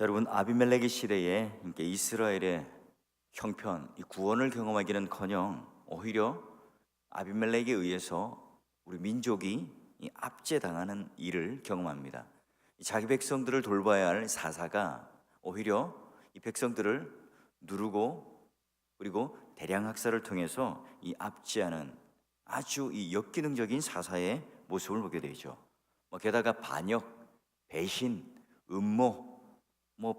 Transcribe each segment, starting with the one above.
자, 여러분, 아비멜렉의 시대에 이스라엘의 형편, 이 구원을 경험하기는커녕 오히려 아비멜렉에 의해서 우리 민족이 이 압제당하는 일을 경험합니다. 자기 백성들을 돌봐야 할 사사가 오히려 이 백성들을 누르고 그리고 대량 학살을 통해서 이 압제하는 아주 이 역기능적인 사사의 모습을 보게 되죠. 게다가 반역, 배신, 음모,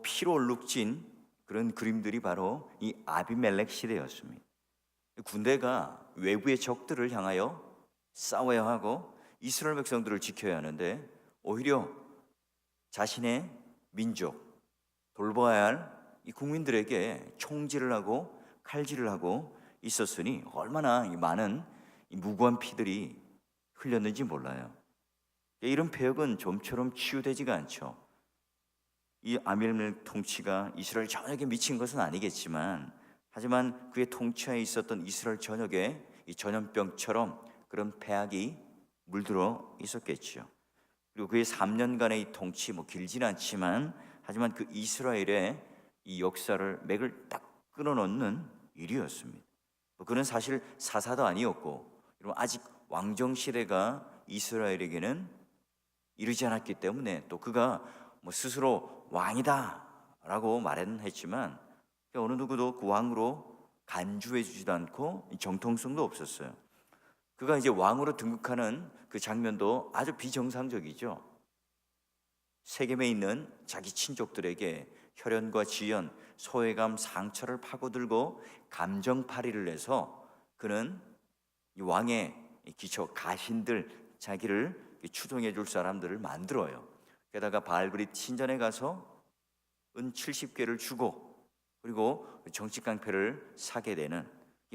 피로 얼룩진 그런 그림들이 바로 이 아비멜렉 시대였습니다. 군대가 외부의 적들을 향하여 싸워야 하고 이스라엘 백성들을 지켜야 하는데 오히려 자신의 민족, 돌봐야 할 이 국민들에게 총질을 하고 칼질을 하고 있었으니 얼마나 많은 이 무고한 피들이 흘렸는지 몰라요. 이런 폐역은 좀처럼 치유되지가 않죠. 이 아비멜렉 통치가 이스라엘 전역에 미친 것은 아니겠지만, 하지만 그의 통치하에 있었던 이스라엘 전역에 이 전염병처럼 그런 폐악이 물들어 있었겠죠. 그리고 그의 3년간의 이 통치 길지는 않지만, 하지만 그 이스라엘의 이 역사를 맥을 딱 끊어놓는 일이었습니다. 그는 사실 사사도 아니었고, 아직 왕정 시대가 이스라엘에게는 이르지 않았기 때문에 또 그가 스스로 왕이다 라고 말은 했지만 어느 누구도 그 왕으로 간주해 주지도 않고 정통성도 없었어요. 그가 이제 왕으로 등극하는 그 장면도 아주 비정상적이죠. 세겜에 있는 자기 친족들에게 혈연과 지연, 소외감, 상처를 파고들고 감정팔이를 해서 그는 이 왕의 기초 가신들, 자기를 추종해 줄 사람들을 만들어요. 게다가 바알브릿 신전에 가서 은 70개를 주고 그리고 정치 깡패를 사게 되는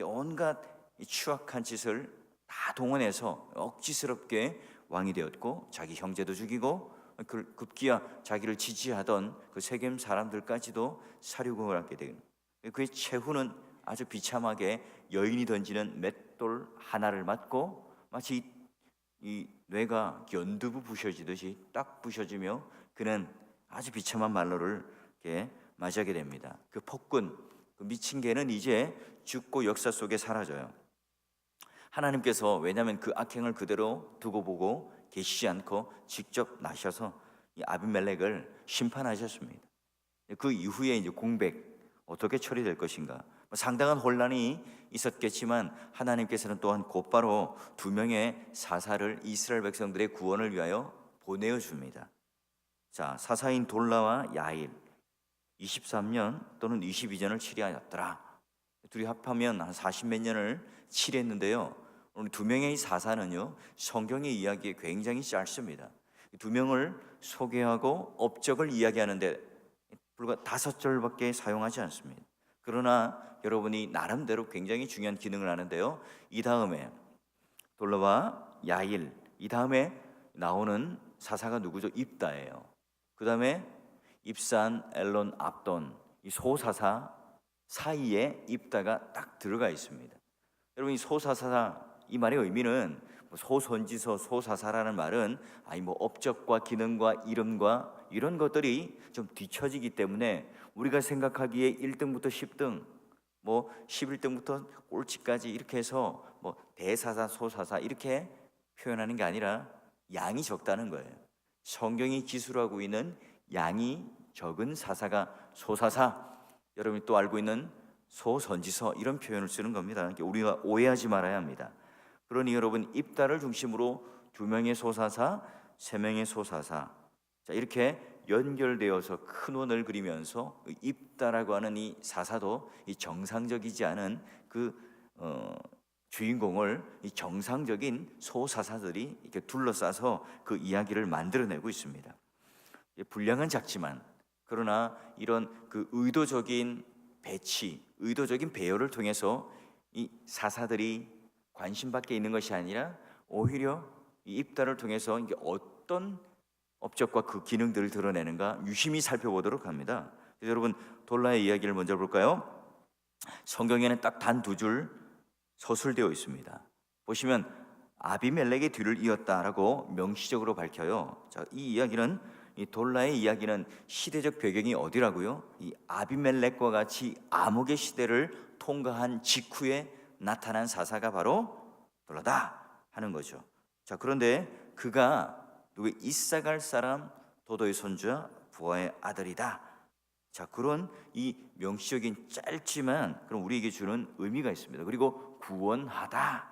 온갖 추악한 짓을 다 동원해서 억지스럽게 왕이 되었고, 자기 형제도 죽이고 급기야 자기를 지지하던 그 세겜 사람들까지도 사륙을 하게 되는, 그의 최후는 아주 비참하게 여인이 던지는 맷돌 하나를 맞고 마치 이 뇌가 연두부 부셔지듯이 딱 부셔지며 그는 아주 비참한 말로를 이렇게 맞이하게 됩니다. 그 폭군, 그 미친 개는 이제 죽고 역사 속에 사라져요. 하나님께서 왜냐하면 그 악행을 그대로 두고 보고 계시지 않고 직접 나셔서 이 아비멜렉을 심판하셨습니다. 그 이후에 이제 공백 어떻게 처리될 것인가, 상당한 혼란이 있었겠지만 하나님께서는 또한 곧바로 2명의 사사를 이스라엘 백성들의 구원을 위하여 보내어 줍니다. 자, 사사인 돌라와 야일 23년 또는 22년을 치리하였더라. 둘이 합하면 한 40몇 년을 치리했는데요. 오늘 2명의 사사는요, 성경의 이야기에 굉장히 짧습니다. 2명을 소개하고 업적을 이야기하는데 불과 5절밖에 사용하지 않습니다. 그러나 여러분이 나름대로 굉장히 중요한 기능을 하는데요, 이 다음에 돌라와 야일, 이 다음에 나오는 사사가 누구죠? 입다예요. 그 다음에 입산, 엘론, 압돈, 이 소사사 사이에 입다가 딱 들어가 있습니다. 여러분, 이 소사사, 이 말의 의미는 소선지서, 소사사라는 말은 업적과 기능과 이름과 이런 것들이 좀 뒤처지기 때문에 우리가 생각하기에 1등부터 10등, 11등부터 꼴찌까지 이렇게 해서 대사사, 소사사 이렇게 표현하는 게 아니라 양이 적다는 거예요. 성경이 기술하고 있는 양이 적은 사사가 소사사, 여러분이 또 알고 있는 소선지서 이런 표현을 쓰는 겁니다. 우리가 오해하지 말아야 합니다. 그러니 여러분, 입다를 중심으로 2명의 소사사, 3명의 소사사, 자, 이렇게 연결되어서 큰 원을 그리면서 입다라고 하는 이 사사도 이 정상적이지 않은 그 주인공을 이 정상적인 소사사들이 이렇게 둘러싸서 그 이야기를 만들어내고 있습니다. 분량은 작지만 그러나 이런 그 의도적인 배치, 의도적인 배열을 통해서 이 사사들이 관심받게 있는 것이 아니라 오히려 이 입다를 통해서 이게 어떤 업적과 그 기능들을 드러내는가 유심히 살펴보도록 합니다. 그래서 여러분, 돌라의 이야기를 먼저 볼까요? 성경에는 딱 단 2줄 서술되어 있습니다. 보시면 아비멜렉의 뒤를 이었다라고 명시적으로 밝혀요. 자, 이 이야기는 이 돌라의 이야기는 시대적 배경이 어디라고요? 이 아비멜렉과 같이 암흑의 시대를 통과한 직후에 나타난 사사가 바로 돌라다 하는 거죠. 자, 그런데 그가 누구 이사갈 사람 도도의 손자 부하의 아들이다. 자, 그런 이 명시적인 짧지만 그럼 우리에게 주는 의미가 있습니다. 그리고 구원하다.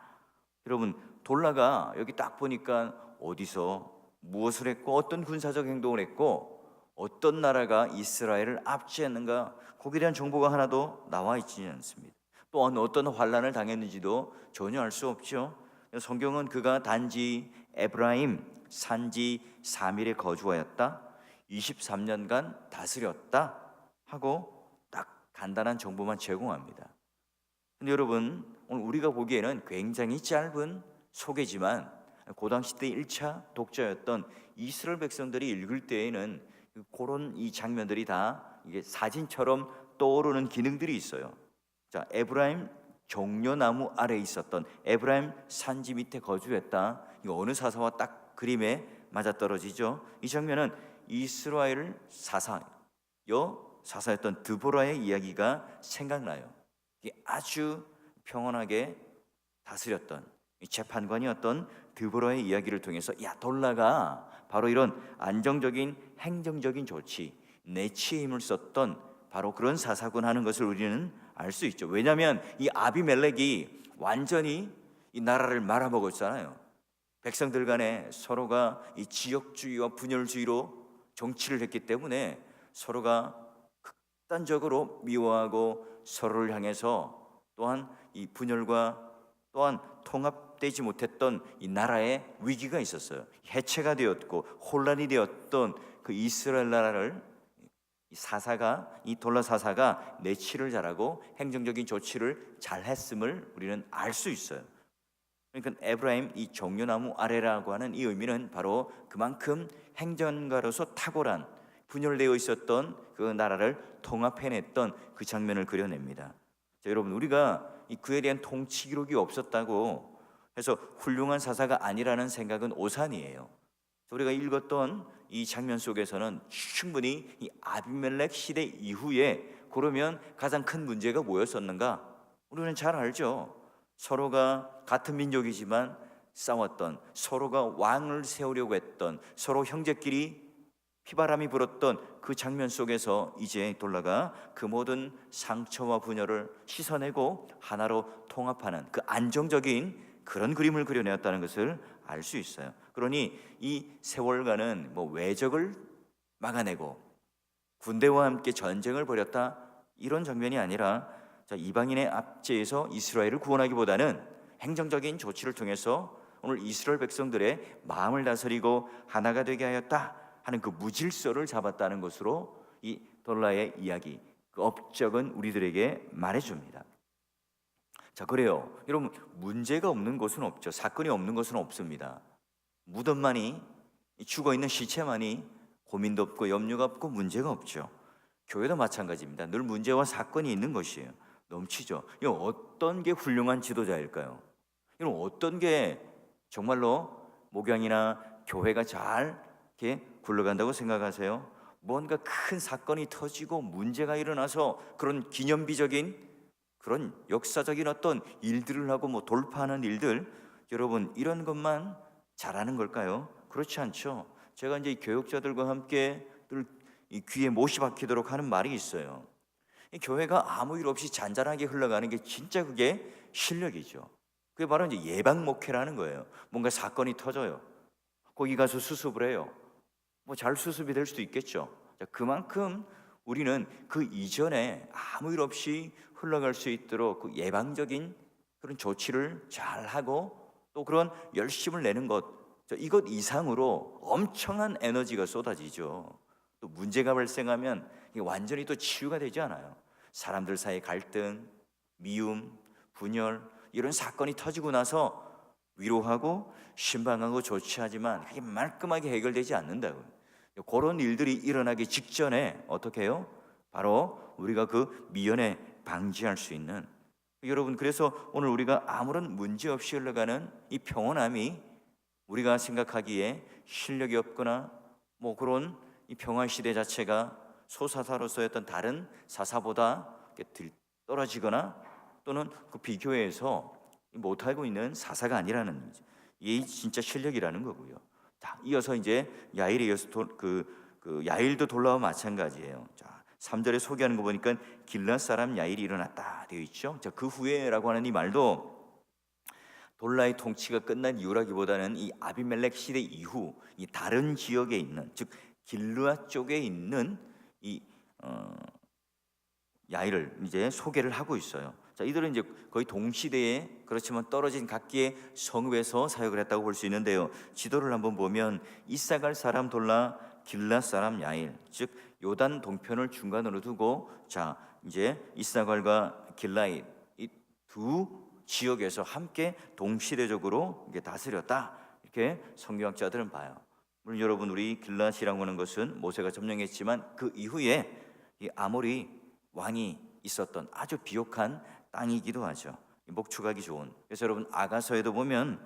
여러분, 돌라가 여기 딱 보니까 어디서 무엇을 했고 어떤 군사적 행동을 했고 어떤 나라가 이스라엘을 압제했는가, 거기에 대한 정보가 하나도 나와 있지는 않습니다. 또한 어떤 환란을 당했는지도 전혀 알 수 없죠. 성경은 그가 단지 에브라임 산지 3일에 거주하였다, 23년간 다스렸다 하고 딱 간단한 정보만 제공합니다. 근데 여러분, 오늘 우리가 보기에는 굉장히 짧은 소개지만 그 당시 때 1차 독자였던 이스라엘 백성들이 읽을 때에는 그런 이 장면들이 다 이게 사진처럼 떠오르는 기능들이 있어요. 자, 에브라임 종려나무 아래에 있었던, 에브라임 산지 밑에 거주했다. 이거 어느 사사와 딱 그림에 맞아떨어지죠. 이 장면은 이스라엘 사사였던 드보라의 이야기가 생각나요. 아주 평온하게 다스렸던 재판관이었던 드보라의 이야기를 통해서 야, 돌라가 바로 이런 안정적인 행정적인 조치, 내치의 힘을 썼던 바로 그런 사사군 하는 것을 우리는 알 수 있죠. 왜냐하면 이 아비멜렉이 완전히 이 나라를 말아먹었잖아요. 백성들 간에 서로가 이 지역주의와 분열주의로 정치를 했기 때문에 서로가 극단적으로 미워하고 서로를 향해서 또한 이 분열과 또한 통합되지 못했던 이 나라의 위기가 있었어요. 해체가 되었고 혼란이 되었던 그 이스라엘 나라를 이 사사가, 이 돌라 사사가 내치를 잘하고 행정적인 조치를 잘했음을 우리는 알 수 있어요. 그러니까 에브라임 이 종려나무 아래라고 하는 이 의미는 바로 그만큼 행정가로서 탁월한, 분열되어 있었던 그 나라를 통합해냈던 그 장면을 그려냅니다. 자, 여러분, 우리가 이 그에 대한 통치 기록이 없었다고 해서 훌륭한 사사가 아니라는 생각은 오산이에요. 우리가 읽었던 이 장면 속에서는 충분히 이 아비멜렉 시대 이후에 그러면 가장 큰 문제가 뭐였었는가? 우리는 잘 알죠. 서로가 같은 민족이지만 싸웠던, 서로가 왕을 세우려고 했던, 서로 형제끼리 피바람이 불었던 그 장면 속에서 이제 돌라가 그 모든 상처와 분열을 씻어내고 하나로 통합하는 그 안정적인 그런 그림을 그려내었다는 것을 알 수 있어요. 그러니 이 세월간은 뭐 외적을 막아내고 군대와 함께 전쟁을 벌였다, 이런 장면이 아니라, 자, 이방인의 압제에서 이스라엘을 구원하기보다는 행정적인 조치를 통해서 오늘 이스라엘 백성들의 마음을 다스리고 하나가 되게 하였다 하는 그 무질서를 잡았다는 것으로 이 돌라의 이야기, 그 업적은 우리들에게 말해줍니다. 자, 그래요. 여러분, 문제가 없는 곳은 없죠. 사건이 없는 곳은 없습니다. 무덤만이, 죽어있는 시체만이 고민도 없고 염려가 없고 문제가 없죠. 교회도 마찬가지입니다. 늘 문제와 사건이 있는 것이에요. 넘치죠. 이 어떤 게 훌륭한 지도자일까요? 이런 어떤 게 정말로 목양이나 교회가 잘 이렇게 굴러간다고 생각하세요? 뭔가 큰 사건이 터지고 문제가 일어나서 그런 기념비적인 그런 역사적인 어떤 일들을 하고 뭐 돌파하는 일들, 여러분, 이런 것만 잘하는 걸까요? 그렇지 않죠. 제가 이제 교육자들과 함께 늘 이 귀에 못이 박히도록 하는 말이 있어요. 이 교회가 아무 일 없이 잔잔하게 흘러가는 게 진짜 그게 실력이죠. 그게 바로 이제 예방 목회라는 거예요. 뭔가 사건이 터져요. 거기 가서 수습을 해요. 뭐 잘 수습이 될 수도 있겠죠. 자, 그만큼 우리는 그 이전에 아무 일 없이 흘러갈 수 있도록 그 예방적인 그런 조치를 잘 하고 또 그런 열심을 내는 것, 이것 이상으로 엄청난 에너지가 쏟아지죠. 또 문제가 발생하면 이게 완전히 또 치유가 되지 않아요. 사람들 사이의 갈등, 미움, 분열, 이런 사건이 터지고 나서 위로하고 신방하고 조치하지만 그게 말끔하게 해결되지 않는다고요. 그런 일들이 일어나기 직전에 어떻게 해요? 바로 우리가 그 미연에 방지할 수 있는, 여러분, 그래서 오늘 우리가 아무런 문제 없이 흘러가는 이 평온함이 우리가 생각하기에 실력이 없거나 뭐 그런 이 평화 시대 자체가 소사사로서였던 다른 사사보다 떨어지거나 또는 그 비교해서 못하고 있는 사사가 아니라는, 이 진짜 실력이라는 거고요. 자, 이어서 이제 야일에 이어서 야일도 돌라와 마찬가지예요. 자, 3절에 소개하는 거 보니까 길앗 사람 야일이 일어났다 되어 있죠. 자, 그 후에라고 하는 이 말도 돌라의 통치가 끝난 이유라기보다는 이 아비멜렉 시대 이후 이 다른 지역에 있는, 즉 길르앗 쪽에 있는 이 야일을 이제 소개를 하고 있어요. 자, 이들은 이제 거의 동시대에 그렇지만 떨어진 각기의 성읍에서 사역을 했다고 볼 수 있는데요. 지도를 한번 보면 이사갈 사람 돌라, 길앗 사람 야일, 즉 요단 동편을 중간으로 두고, 자 이제 이사갈과 길라잇 이 두 지역에서 함께 동시대적으로 이게 다스렸다, 이렇게 성경학자들은 봐요. 물론 여러분, 우리 길앗이라고 하는 것은 모세가 점령했지만 그 이후에 이 아모리 왕이 있었던 아주 비옥한 땅이기도 하죠. 목축하기 좋은. 그래서 여러분, 아가서에도 보면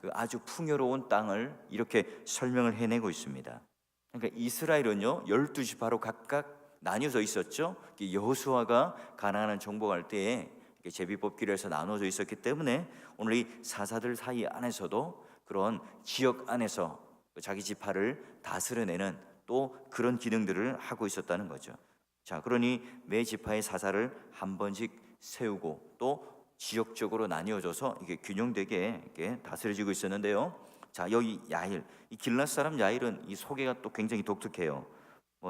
그 아주 풍요로운 땅을 이렇게 설명을 해내고 있습니다. 그러니까 이스라엘은요 12지파로 각각 나뉘어져 있었죠. 여호수아가 가나안을 정복할 때에 제비뽑기로 해서 나눠져 있었기 때문에 오늘 이 사사들 사이 안에서도 그런 지역 안에서 자기 지파를 다스려내는 또 그런 기능들을 하고 있었다는 거죠. 자, 그러니 매 지파의 사사를 한 번씩 세우고 또 지역적으로 나뉘어져서 이게 균형되게 이렇게 다스려지고 있었는데요. 자, 여기 야일, 이 길앗 사람 야일은 이 소개가 또 굉장히 독특해요.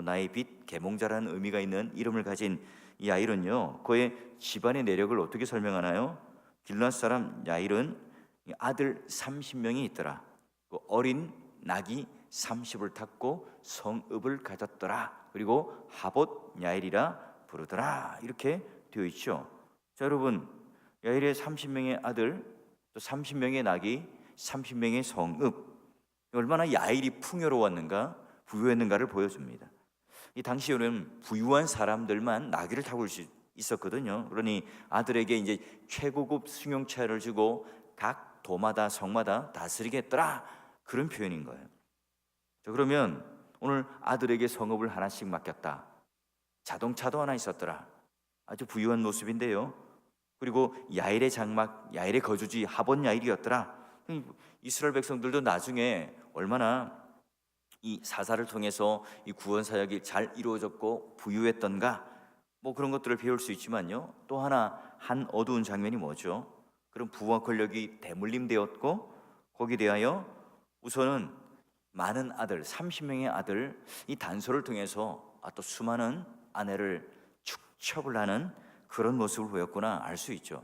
나의 빛, 계몽자라는 의미가 있는 이름을 가진 이 야일은요, 그의 집안의 내력을 어떻게 설명하나요? 길앗 사람 야일은 아들 30명이 있더라. 어린 낙이 30을 탔고 성읍을 가졌더라. 그리고 하봇 야일이라 부르더라. 이렇게 되어 있죠. 자, 여러분, 야일의 30명의 아들, 또 30명의 낙이, 30명의 성읍, 얼마나 야일이 풍요로웠는가, 부유했는가를 보여줍니다. 이 당시에는 부유한 사람들만 나귀를 타고 있었거든요. 그러니 아들에게 이제 최고급 승용차를 주고 각 도마다 성마다 다스리겠더라, 그런 표현인 거예요. 자, 그러면 오늘 아들에게 성읍을 하나씩 맡겼다. 자동차도 하나 있었더라. 아주 부유한 모습인데요. 그리고 야일의 장막, 야일의 거주지 하봇 야일이었더라. 이스라엘 백성들도 나중에 얼마나 이 사사를 통해서 이 구원 사역이 잘 이루어졌고 부유했던가, 그런 것들을 배울 수 있지만요, 또 하나 한 어두운 장면이 뭐죠? 그런 부와 권력이 대물림되었고 거기에 대하여 우선은 많은 아들, 30명의 아들, 이 단소를 통해서 또 수많은 아내를 축첩을 하는 그런 모습을 보였구나 알 수 있죠.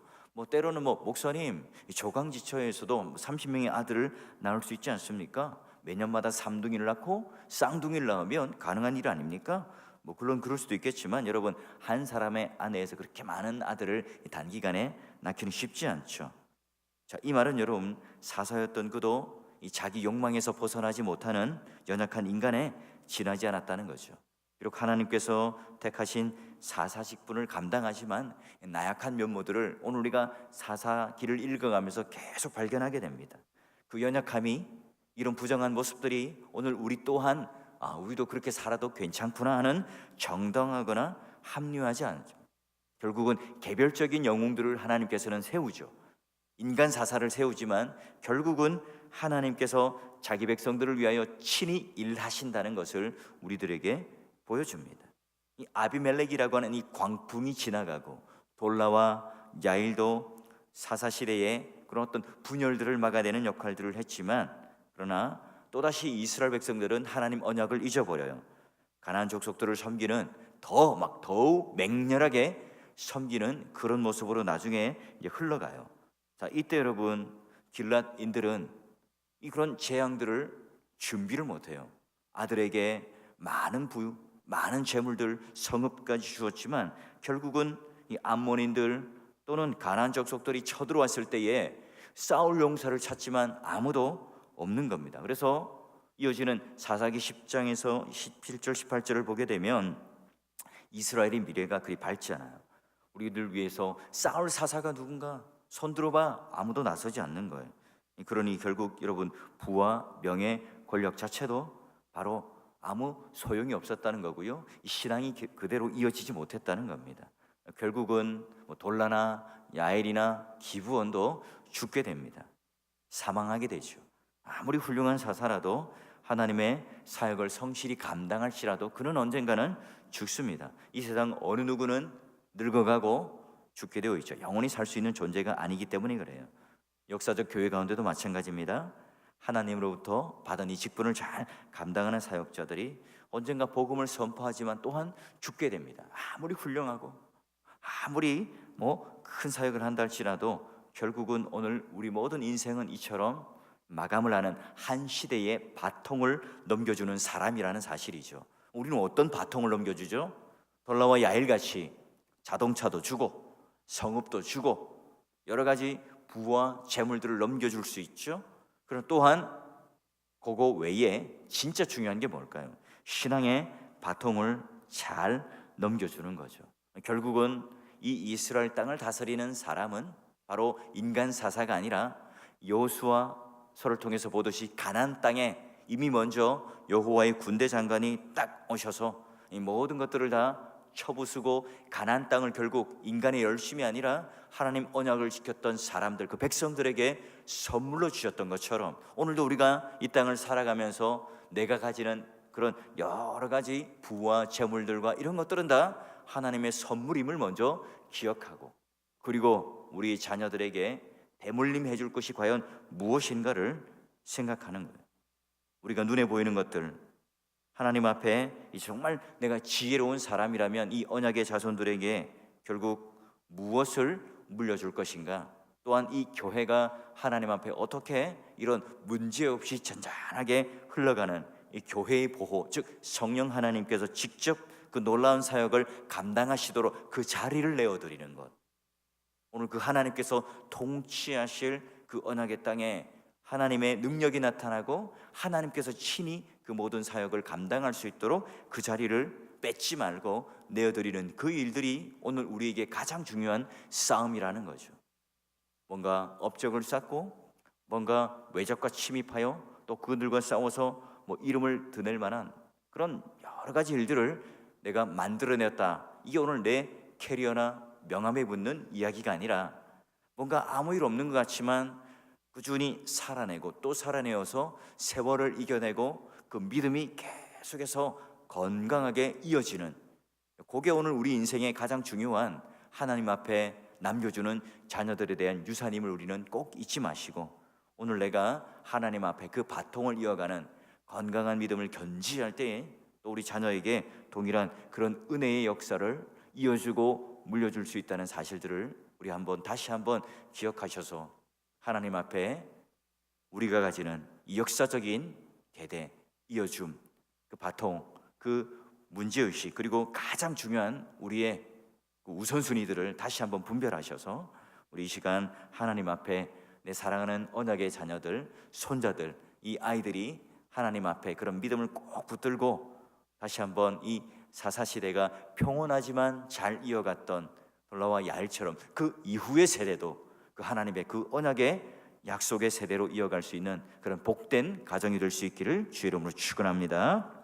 때로는 목사님, 조강지처에서도 30명의 아들을 낳을 수 있지 않습니까? 매년마다 삼둥이를 낳고 쌍둥이를 낳으면 가능한 일 아닙니까? 물론 그럴 수도 있겠지만 여러분, 한 사람의 아내에서 그렇게 많은 아들을 단기간에 낳기는 쉽지 않죠. 자, 이 말은 여러분, 사사였던 그도 이 자기 욕망에서 벗어나지 못하는 연약한 인간에 지나지 않았다는 거죠. 비록 하나님께서 택하신 사사 직분을 감당하지만 나약한 면모들을 오늘 우리가 사사기를 읽어가면서 계속 발견하게 됩니다. 그 연약함이, 이런 부정한 모습들이 오늘 우리 또한 우리도 그렇게 살아도 괜찮구나 하는 정당하거나 합리화하지 않죠. 결국은 개별적인 영웅들을 하나님께서는 세우죠. 인간 사사를 세우지만 결국은 하나님께서 자기 백성들을 위하여 친히 일하신다는 것을 우리들에게 보여줍니다. 이 아비멜렉이라고 하는 이 광풍이 지나가고 돌라와 야일도 사사시대에 그런 어떤 분열들을 막아내는 역할들을 했지만, 그러나 또다시 이스라엘 백성들은 하나님 언약을 잊어버려요. 가나안 족속들을 섬기는 더욱 맹렬하게 섬기는 그런 모습으로 나중에 이제 흘러가요. 자, 이때 여러분, 길앗인들은 그런 재앙들을 준비를 못해요. 아들에게 많은 부유, 많은 재물들, 성읍까지 주었지만 결국은 이 암몬인들 또는 가나안 족속들이 쳐들어왔을 때에 싸울 용사를 찾지만 아무도 없는 겁니다. 그래서 이어지는 사사기 10장에서 17절 18절을 보게 되면 이스라엘의 미래가 그리 밝지 않아요. 우리들 위해서 싸울 사사가 누군가 손 들어봐, 아무도 나서지 않는 거예요. 그러니 결국 여러분, 부와 명예, 권력 자체도 바로 아무 소용이 없었다는 거고요. 이 신앙이 그대로 이어지지 못했다는 겁니다. 결국은 돌라나 야엘이나 기브온도 죽게 됩니다. 사망하게 되죠. 아무리 훌륭한 사사라도 하나님의 사역을 성실히 감당할지라도 그는 언젠가는 죽습니다. 이 세상 어느 누구는 늙어가고 죽게 되어 있죠. 영원히 살 수 있는 존재가 아니기 때문에 그래요. 역사적 교회 가운데도 마찬가지입니다. 하나님으로부터 받은 이 직분을 잘 감당하는 사역자들이 언젠가 복음을 선포하지만 또한 죽게 됩니다. 아무리 훌륭하고 아무리 큰 사역을 한다 할지라도 결국은 오늘 우리 모든 인생은 이처럼 마감을 하는 한 시대의 바통을 넘겨주는 사람이라는 사실이죠. 우리는 어떤 바통을 넘겨주죠? 돌라와 야엘같이 자동차도 주고 성읍도 주고 여러 가지 부와 재물들을 넘겨줄 수 있죠. 그럼 또한 그거 외에 진짜 중요한 게 뭘까요? 신앙의 바통을 잘 넘겨주는 거죠. 결국은 이 이스라엘 땅을 다스리는 사람은 바로 인간 사사가 아니라 여호수아서를 통해서 보듯이 가나안 땅에 이미 먼저 여호와의 군대 장관이 딱 오셔서 이 모든 것들을 다 쳐부수고 가나안 땅을 결국 인간의 열심이 아니라 하나님 언약을 지켰던 사람들, 그 백성들에게 선물로 주셨던 것처럼 오늘도 우리가 이 땅을 살아가면서 내가 가지는 그런 여러 가지 부와 재물들과 이런 것들은 다 하나님의 선물임을 먼저 기억하고, 그리고 우리 자녀들에게 대물림 해줄 것이 과연 무엇인가를 생각하는 거예요. 우리가 눈에 보이는 것들, 하나님 앞에 정말 내가 지혜로운 사람이라면 이 언약의 자손들에게 결국 무엇을 물려줄 것인가, 또한 이 교회가 하나님 앞에 어떻게 이런 문제없이 잔잔하게 흘러가는 이 교회의 보호, 즉 성령 하나님께서 직접 그 놀라운 사역을 감당하시도록 그 자리를 내어드리는 것, 오늘 그 하나님께서 통치하실 그 언약의 땅에 하나님의 능력이 나타나고 하나님께서 친히 그 모든 사역을 감당할 수 있도록 그 자리를 뺏지 말고 내어드리는 그 일들이 오늘 우리에게 가장 중요한 싸움이라는 거죠. 뭔가 업적을 쌓고 뭔가 외적과 침입하여 또 그들과 싸워서 이름을 드낼 만한 그런 여러 가지 일들을 내가 만들어냈다, 이게 오늘 내 캐리어나 명함에 붙는 이야기가 아니라 뭔가 아무 일 없는 것 같지만 꾸준히 살아내고 또 살아내어서 세월을 이겨내고 그 믿음이 계속해서 건강하게 이어지는, 그게 오늘 우리 인생의 가장 중요한 하나님 앞에 남겨주는 자녀들에 대한 유산임을 우리는 꼭 잊지 마시고, 오늘 내가 하나님 앞에 그 바통을 이어가는 건강한 믿음을 견지할 때에 또 우리 자녀에게 동일한 그런 은혜의 역사를 이어주고 물려줄 수 있다는 사실들을 우리 다시 한번 기억하셔서 하나님 앞에 우리가 가지는 이 역사적인 대대, 이어줌, 그 바통, 그 문제의식, 그리고 가장 중요한 우리의 그 우선순위들을 다시 한번 분별하셔서 우리 이 시간 하나님 앞에 내 사랑하는 언약의 자녀들, 손자들, 이 아이들이 하나님 앞에 그런 믿음을 꼭 붙들고 다시 한번 이 사사시대가 평온하지만 잘 이어갔던 돌라와 야엘처럼 그 이후의 세대도 그 하나님의 그 언약의 약속의 세대로 이어갈 수 있는 그런 복된 가정이 될 수 있기를 주의 이름으로 축원합니다.